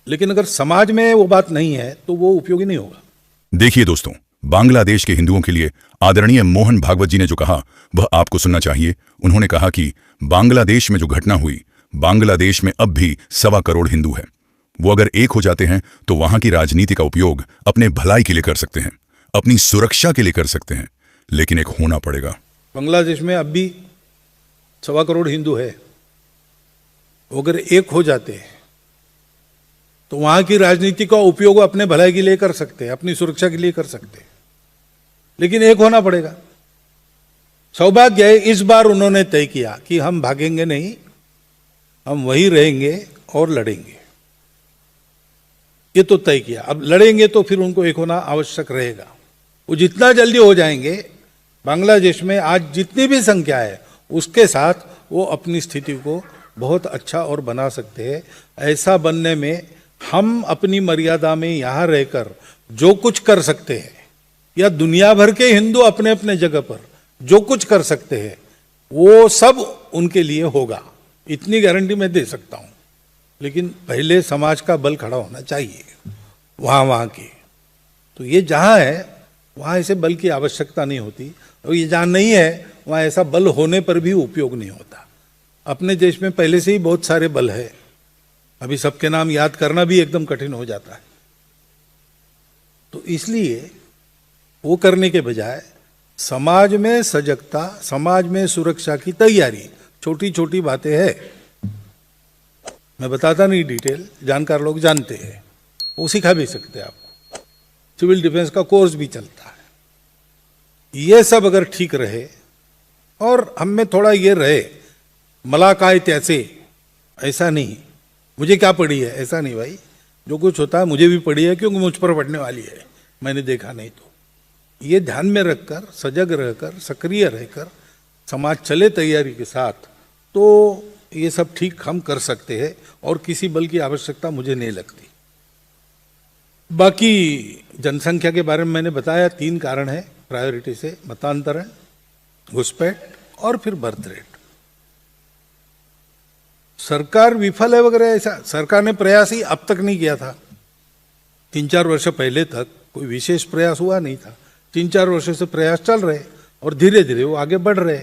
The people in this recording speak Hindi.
लेकिन अगर समाज में वो बात नहीं है तो वो उपयोगी नहीं होगा। देखिए दोस्तों, बांग्लादेश के हिंदुओं के लिए आदरणीय मोहन भागवत जी ने जो कहा वह आपको सुनना चाहिए। उन्होंने कहा कि बांग्लादेश में जो घटना हुई, बांग्लादेश में अब भी 1.25 करोड़ हिंदू हैं। वो अगर एक हो जाते हैं तो वहां की राजनीति का उपयोग अपने भलाई के लिए कर सकते हैं, अपनी सुरक्षा के लिए कर सकते हैं, लेकिन एक होना पड़ेगा। बांग्लादेश में अब भी 1.25 करोड़ हिंदू है। अगर एक हो जाते हैं तो वहां की राजनीति का उपयोग अपने भलाई के लिए कर सकते हैं, अपनी सुरक्षा के लिए कर सकते हैं, लेकिन एक होना पड़ेगा। सौभाग्य है इस बार उन्होंने तय किया कि हम भागेंगे नहीं, हम वहीं रहेंगे और लड़ेंगे। ये तो तय किया। अब लड़ेंगे तो फिर उनको एक होना आवश्यक रहेगा। वो जितना जल्दी हो जाएंगे, बांग्लादेश में आज जितनी भी संख्या है उसके साथ वो अपनी स्थिति को बहुत अच्छा और बना सकते हैं। ऐसा बनने में हम अपनी मर्यादा में यहाँ रहकर जो कुछ कर सकते हैं, या दुनिया भर के हिंदू अपने अपने जगह पर जो कुछ कर सकते हैं, वो सब उनके लिए होगा। इतनी गारंटी मैं दे सकता हूँ। लेकिन पहले समाज का बल खड़ा होना चाहिए वहाँ की। तो ये जहाँ है वहाँ ऐसे बल की आवश्यकता नहीं होती, और ये जहाँ नहीं है वहाँ ऐसा बल होने पर भी उपयोग नहीं होता। अपने देश में पहले से ही बहुत सारे बल है, अभी सबके नाम याद करना भी एकदम कठिन हो जाता है। तो इसलिए वो करने के बजाय समाज में सजगता, समाज में सुरक्षा की तैयारी, छोटी छोटी बातें हैं। मैं बताता नहीं डिटेल, जानकार लोग जानते हैं, वो सिखा भी सकते हैं आपको। सिविल डिफेंस का कोर्स भी चलता है। ये सब अगर ठीक रहे और हम में थोड़ा ये रहे, मलाकाय तैसे, ऐसा नहीं मुझे क्या पड़ी है, ऐसा नहीं भाई, जो कुछ होता है मुझे भी पड़ी है, क्योंकि मुझ पर पड़ने वाली है, मैंने देखा नहीं। तो ये ध्यान में रखकर, सजग रहकर, सक्रिय रहकर समाज चले तैयारी के साथ, तो ये सब ठीक हम कर सकते हैं और किसी बल की आवश्यकता मुझे नहीं लगती। बाकी जनसंख्या के बारे में मैंने बताया, 3 कारण है प्रायोरिटी से: मतांतरण, घुसपैठ और फिर बर्थ रेट। सरकार विफल है वगैरह, ऐसा सरकार ने प्रयास ही अब तक नहीं किया था। 3-4 वर्ष पहले तक कोई विशेष प्रयास हुआ नहीं था। 3-4 वर्षों से प्रयास चल रहे और धीरे धीरे वो आगे बढ़ रहे।